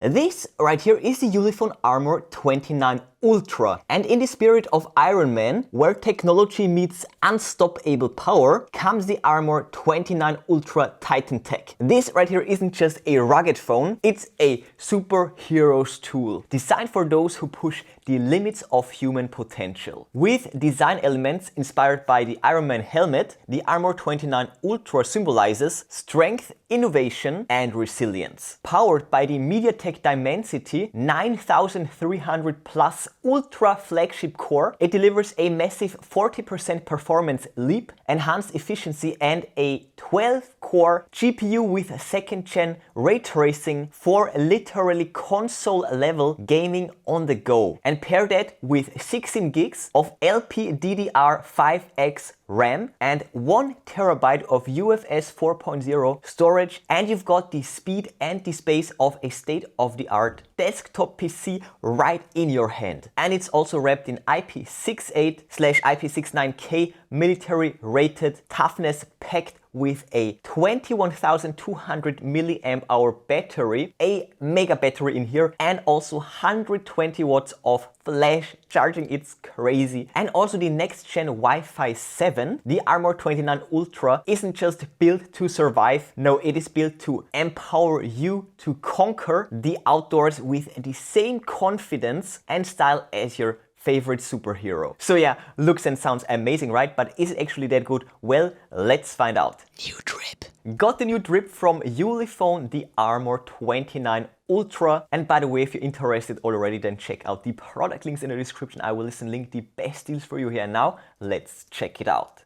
This right here is the Ulefone Armor 29 Ultra, and in the spirit of Iron Man, where technology meets unstoppable power, comes the Armor 29 Ultra Titan Tech. This right here isn't just a rugged phone, it's a superhero's tool, designed for those who push the limits of human potential. With design elements inspired by the Iron Man helmet, the Armor 29 Ultra symbolizes strength, innovation and resilience. Powered by the MediaTek Dimensity 9300 plus Ultra Flagship core, it delivers a massive 40% performance leap, enhanced efficiency and a 12-core GPU with 2nd gen ray tracing for literally console-level gaming on the go. And pair that with 16 gigs of LPDDR5X RAM and 1 terabyte of UFS 4.0 storage, and you've got the speed and the space of a state-of-the-art desktop PC right in your hand. And it's also wrapped in IP68/IP69K military rated toughness, packed with a 21,200 milliamp hour battery, a mega battery in here, and also 120 watts of flash charging. It's crazy. And also the next gen Wi-Fi 7. The Armor 29 Ultra isn't just built to survive, no, it is built to empower you to conquer the outdoors with the same confidence and style as your favorite superhero. So yeah, looks and sounds amazing, right? But is it actually that good? Well, let's find out. New drip. Got the new drip from Ulefone, the Armor 29 Ultra. And by the way, if you're interested already, then check out the product links in the description. I will link the best deals for you here. Now, let's check it out.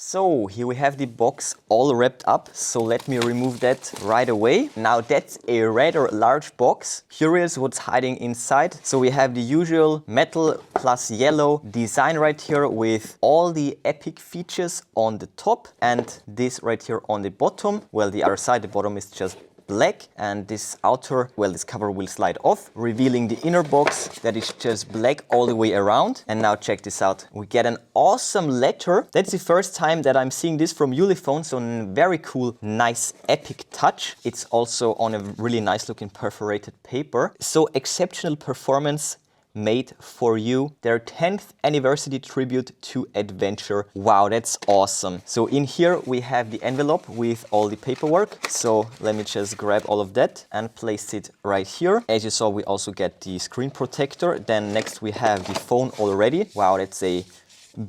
So here we have the box all wrapped up, so let me remove that right away. Now that's a rather large box. Curious what's hiding inside. So we have the usual metal plus yellow design right here with all the epic features on the top, and this right here on the bottom. Well, the other side, the bottom is just black, and this outer, well, this cover will slide off, revealing the inner box that is just black all the way around. And now check this out. We get an awesome letter. That's the first time that I'm seeing this from Ulefone, so very cool, nice, epic touch. It's also on a really nice looking perforated paper. So exceptional performance made for you. Their 10th anniversary tribute to adventure. Wow, that's awesome. So in here we have the envelope with all the paperwork. So let me just grab all of that and place it right here. As you saw, we also get the screen protector. Then next we have the phone already. Wow, that's a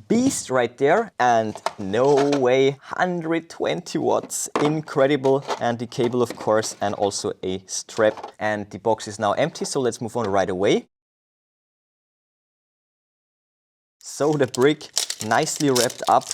beast right there, and no way, 120 watts, incredible. And the cable, of course, and also a strap. And the box is now empty, so let's move on right away. So the brick nicely wrapped up.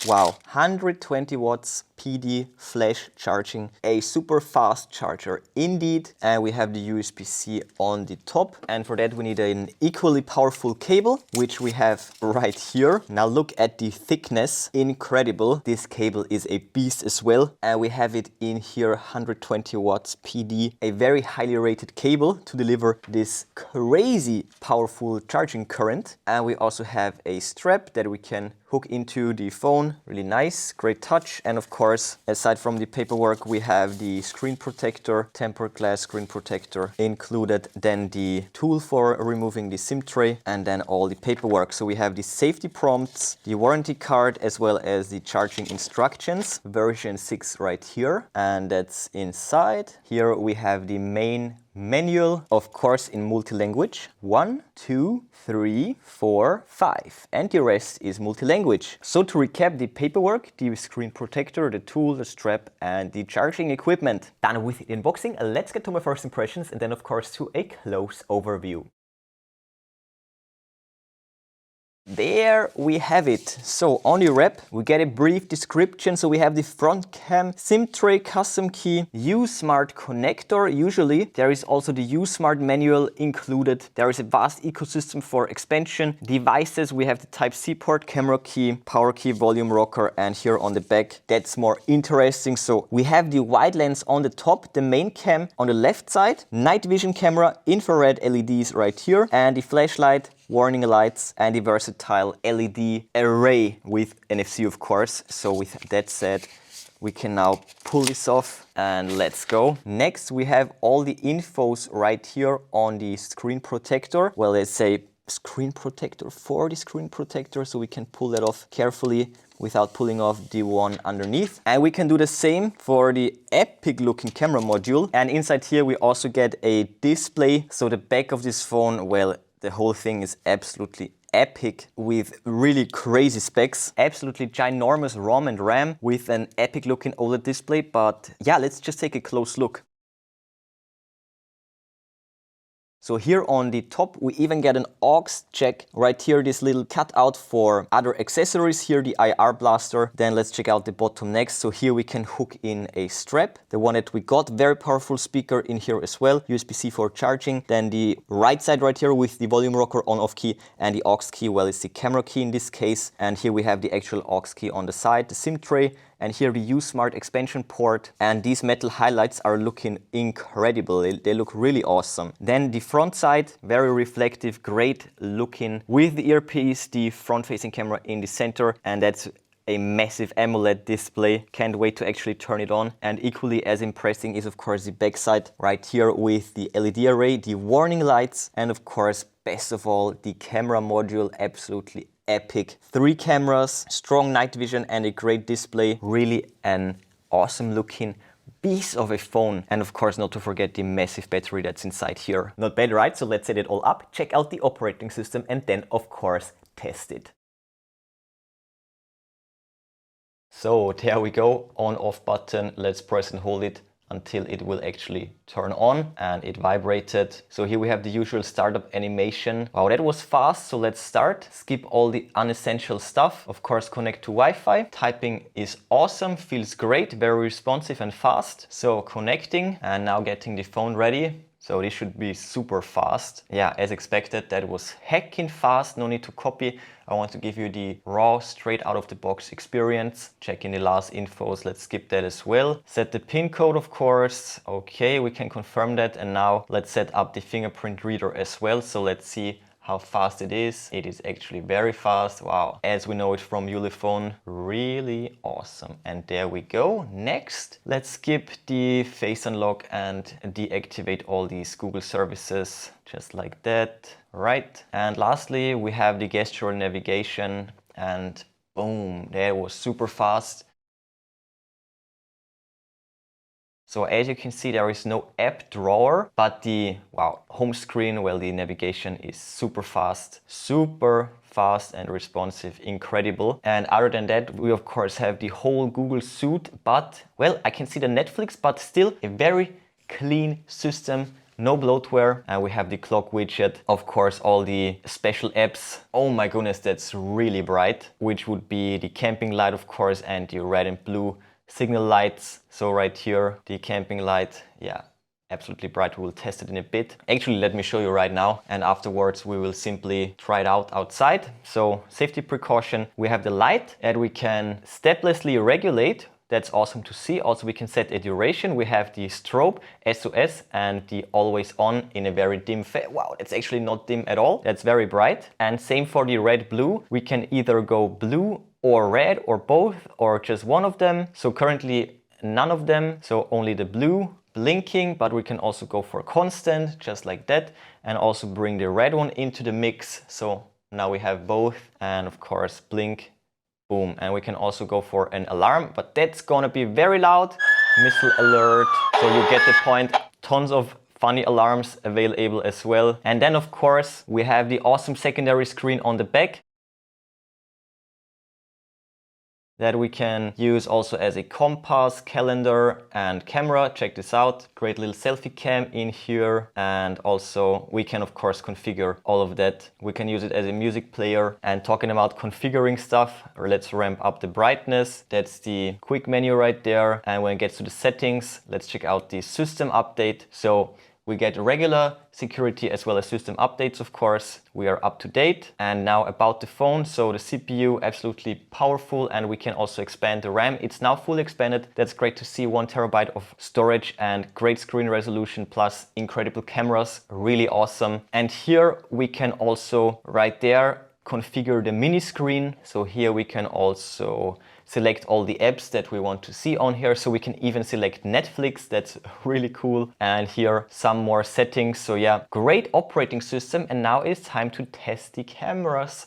Wow, 120 watts PD flash charging, a super fast charger indeed. And we have the USB-C on the top, and for that we need an equally powerful cable, which we have right here. Now look at the thickness, incredible. This cable is a beast as well, and we have it in here, 120 watts PD, a very highly rated cable to deliver this crazy powerful charging current. And we also have a strap that we can hook into the phone. Really nice, great touch. And of course, aside from the paperwork, we have the screen protector, tempered glass screen protector included, then the tool for removing the SIM tray, and then all the paperwork. So we have the safety prompts, the warranty card, as well as the charging instructions, version 6 right here, and that's inside. Here we have the main manual, of course in multi-language, 1, 2, 3, 4, 5, and the rest is multi-language. So to recap, the paperwork, the screen protector, the tool, the strap, and the charging equipment. Done with the unboxing, let's get to my first impressions, and then of course to a close overview. There we have it. So on the wrap we get a brief description. So we have the front cam, SIM tray, custom key, U-Smart connector. Usually there is also the U-Smart manual included. There is a vast ecosystem for expansion. Devices, we have the Type-C port, camera key, power key, volume rocker, and here on the back, that's more interesting. So we have the wide lens on the top, the main cam on the left side, night vision camera, infrared LEDs right here, and the flashlight, warning lights, and the versatile LED array with NFC, of course. So with that said, We can now pull this off and let's go. Next, we have all the infos right here on the screen protector. Well, let's say screen protector for the screen protector, so we can pull that off carefully without pulling off the one underneath. And we can do the same for the epic looking camera module. And inside here we also get a display. So the back of this phone, well, the whole thing is absolutely epic with really crazy specs. Absolutely ginormous ROM and RAM with an epic looking OLED display. But yeah, let's just take a close look. So here on the top, we even get an aux jack. Right here, this little cutout for other accessories. Here, the IR blaster. Then let's check out the bottom next. So here we can hook in a strap. The one that we got, very powerful speaker in here as well. USB-C for charging. Then the right side right here with the volume rocker on-off key and the aux key. Well, it's the camera key in this case. And here we have the actual aux key on the side, the SIM tray. And here the U-Smart expansion port, and these metal highlights are looking incredible. They look really awesome. Then the front side, very reflective, great looking with the earpiece, the front-facing camera in the center, and that's a massive AMOLED display. Can't wait to actually turn it on. And equally as impressive is of course the backside right here with the LED array, the warning lights, and of course, best of all, the camera module, absolutely epic. 3 cameras, strong night vision, and a great display. Really an awesome looking piece of a phone. And of course, not to forget the massive battery that's inside here. Not bad, right? So let's set it all up, check out the operating system, and then of course, test it. So there we go, on/off button. Let's press and hold it until it will actually turn on, and it vibrated. So here we have the usual startup animation. Wow, that was fast. So let's start. Skip all the unessential stuff. Of course, connect to Wi-Fi. Typing is awesome, feels great, very responsive and fast. So connecting and now getting the phone ready. So this should be super fast. Yeah, as expected, that was heckin' fast. No need to copy. I want to give you the raw, straight out of the box experience. Check in the last infos. Let's skip that as well. Set the PIN code, of course. Okay, we can confirm that. And now let's set up the fingerprint reader as well. So let's see how fast it is. It is actually very fast. Wow. As we know it from Ulefone, really awesome. And there we go. Next, let's skip the face unlock and deactivate all these Google services, just like that. Right. And lastly, we have the gesture navigation, and boom, that was super fast. So as you can see, there is no app drawer, but the home screen, well, the navigation is super fast and responsive, incredible. And other than that, we of course have the whole Google suite, but well, I can see the Netflix, but still a very clean system. No bloatware, and we have the clock widget. Of course, all the special apps. Oh my goodness, that's really bright, which would be the camping light, of course, and the red and blue signal lights. So right here, the camping light, yeah, absolutely bright. We will test it in a bit. Actually, let me show you right now, and afterwards we will simply try it out outside. So safety precaution, we have the light that we can steplessly regulate. That's awesome to see. Also, we can set a duration. We have the strobe, SOS, and the always on in a very dim wow, that's actually not dim at all. That's very bright. And same for the red blue. We can either go blue or red or both or just one of them. So currently none of them. So only the blue blinking, but we can also go for constant, just like that. And also bring the red one into the mix. So now we have both, and of course blink. Boom. And we can also go for an alarm, but that's gonna be very loud. Missile alert. So you get the point. Tons of funny alarms available as well. And then of course we have the awesome secondary screen on the back that we can use also as a compass, calendar, and camera. Check this out. Great little selfie cam in here. And also we can of course configure all of that. We can use it as a music player. And talking about configuring stuff, let's ramp up the brightness. That's the quick menu right there. And when it gets to the settings, let's check out the system update. So we get regular security as well as system updates, of course. We are up to date. And now about the phone. So the CPU, absolutely powerful, and we can also expand the RAM. It's now fully expanded. That's great to see. 1 terabyte of storage and great screen resolution plus incredible cameras. Really awesome. And here we can also right there configure the mini screen. So here we can also select all the apps that we want to see on here. So we can even select Netflix, that's really cool. And here some more settings. So yeah, great operating system. And now it's time to test the cameras.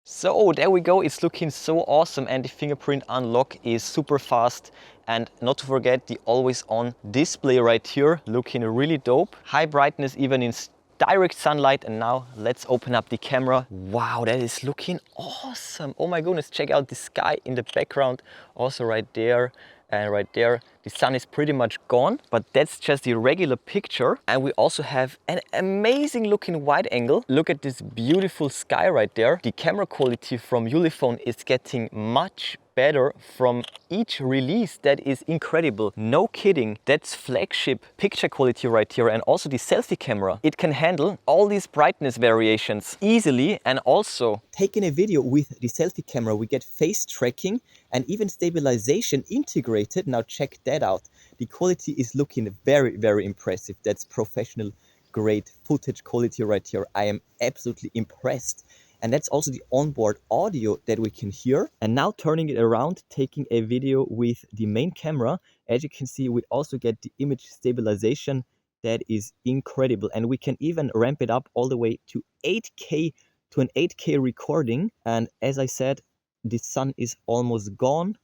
So there we go, it's looking so awesome, and the fingerprint unlock is super fast. And not to forget the always on display right here, looking really dope. High brightness even in direct sunlight. And now let's open up the camera. Wow, that is looking awesome. Oh my goodness, check out the sky in the background, also right there. And right there, the sun is pretty much gone, but that's just the regular picture. And we also have an amazing looking wide angle. Look at this beautiful sky right there. The camera quality from Ulefone is getting much better from each release. That is incredible. No kidding. That's flagship picture quality right here. And also the selfie camera. It can handle all these brightness variations easily. And also taking a video with the selfie camera, we get face tracking and even stabilization integrated. Now check that out. The quality is looking very, very impressive. That's professional grade footage quality right here. I am absolutely impressed. And that's also the onboard audio that we can hear. And now turning it around, taking a video with the main camera, as you can see, we also get the image stabilization. That is incredible. And we can even ramp it up all the way to 8K, to an 8K recording. And as I said, the sun is almost gone.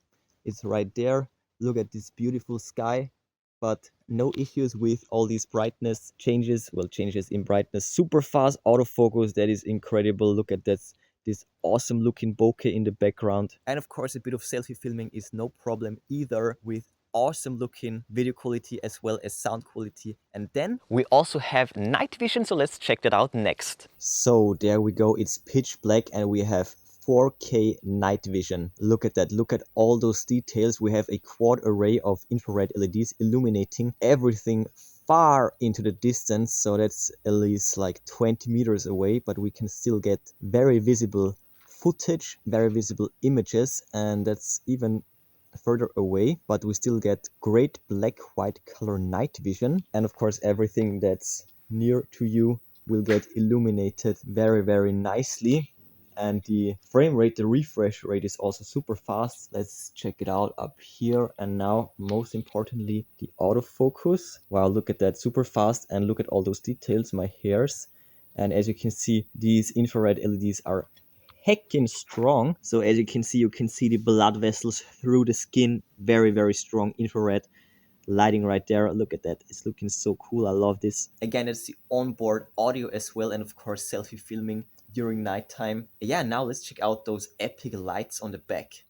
It's right there. Look at this beautiful sky. But no issues with all these brightness changes. Well, changes in brightness. Super fast autofocus. That is incredible. Look at this awesome looking bokeh in the background. And of course, a bit of selfie filming is no problem either, with awesome looking video quality as well as sound quality. And then we also have night vision. So let's check that out next. So there we go. It's pitch black and we have 4K night vision. Look at that. Look at all those details. We have a quad array of infrared LEDs illuminating everything far into the distance. So that's at least like 20 meters away, but we can still get very visible footage, very visible images. And that's even further away, but we still get great black-white color night vision. And of course, everything that's near to you will get illuminated very, very nicely. And the frame rate, the refresh rate is also super fast. Let's check it out up here. And now, most importantly, the autofocus. Wow, look at that, super fast. And look at all those details, my hairs. And as you can see, these infrared LEDs are heckin' strong. So as you can see the blood vessels through the skin. Very, very strong infrared lighting right there. Look at that, it's looking so cool. I love this. Again, it's the onboard audio as well, and of course selfie filming during nighttime. Yeah, now let's check out those epic lights on the back.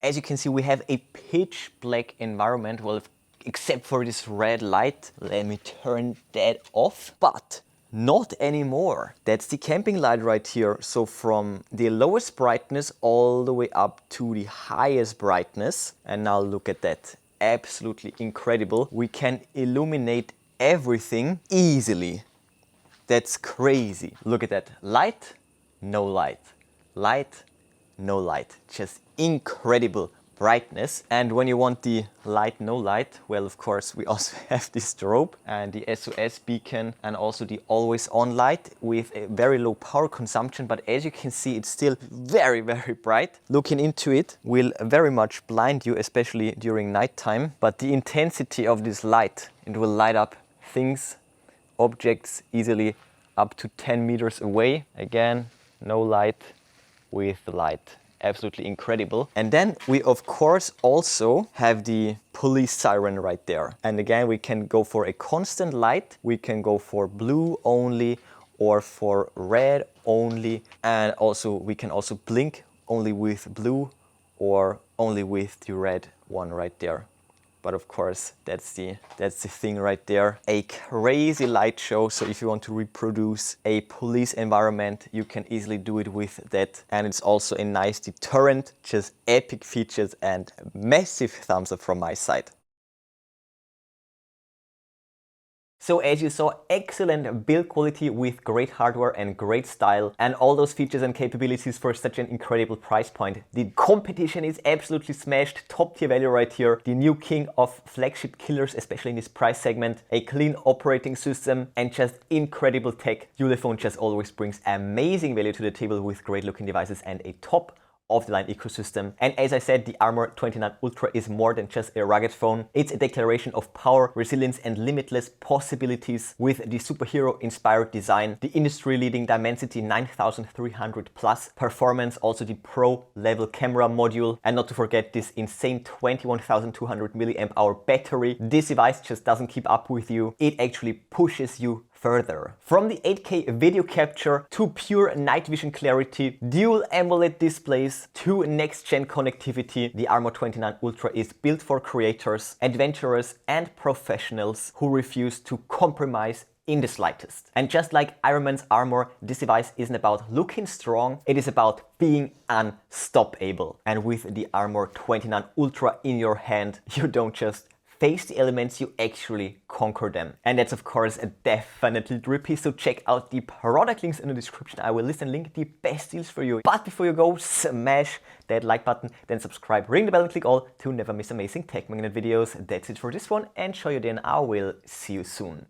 As you can see, we have a pitch black environment, well, except for this red light. Let me turn that off, but not anymore. That's the camping light right here. So from the lowest brightness all the way up to the highest brightness. And now look at that. Absolutely incredible. We can illuminate everything easily. That's crazy. Look at that. Light, no light. Light, no light. Just incredible brightness. And when you want the light, no light, well, of course, we also have the strobe and the SOS beacon and also the always on light with a very low power consumption. But as you can see, it's still very, very bright. Looking into it will very much blind you, especially during nighttime. But the intensity of this light, it will light up things, objects easily up to 10 meters away. Again, no light with the light. Absolutely incredible. And then we of course also have the police siren right there. And again, we can go for a constant light. We can go for blue only or for red only. And also we can also blink only with blue or only with the red one right there. But of course, that's the thing right there. A crazy light show. So if you want to reproduce a police environment, you can easily do it with that. And it's also a nice deterrent, just epic features and massive thumbs up from my side. So as you saw, excellent build quality with great hardware and great style, and all those features and capabilities for such an incredible price point. The competition is absolutely smashed, top tier value right here. The new king of flagship killers, especially in this price segment. A clean operating system and just incredible tech. Ulefone just always brings amazing value to the table with great looking devices and a top of the line ecosystem. And as I said, the Armor 29 Ultra is more than just a rugged phone. It's a declaration of power, resilience and limitless possibilities with the superhero inspired design, the industry leading Dimensity 9300 plus performance, also the pro level camera module, and not to forget this insane 21,200 milliamp hour battery. This device just doesn't keep up with you. It actually pushes you further. From the 8K video capture to pure night vision clarity, dual AMOLED displays to next-gen connectivity, the Armor 29 Ultra is built for creators, adventurers and professionals who refuse to compromise in the slightest. And just like Iron Man's armor, this device isn't about looking strong, it is about being unstoppable. And with the Armor 29 Ultra in your hand, you don't just face the elements, you actually conquer them. And that's of course definitely drippy, so check out the product links in the description. I will list and link the best deals for you. But before you go, smash that like button, then subscribe, ring the bell and click all to never miss amazing tech magnet videos. That's it for this one, and show you then I will see you soon.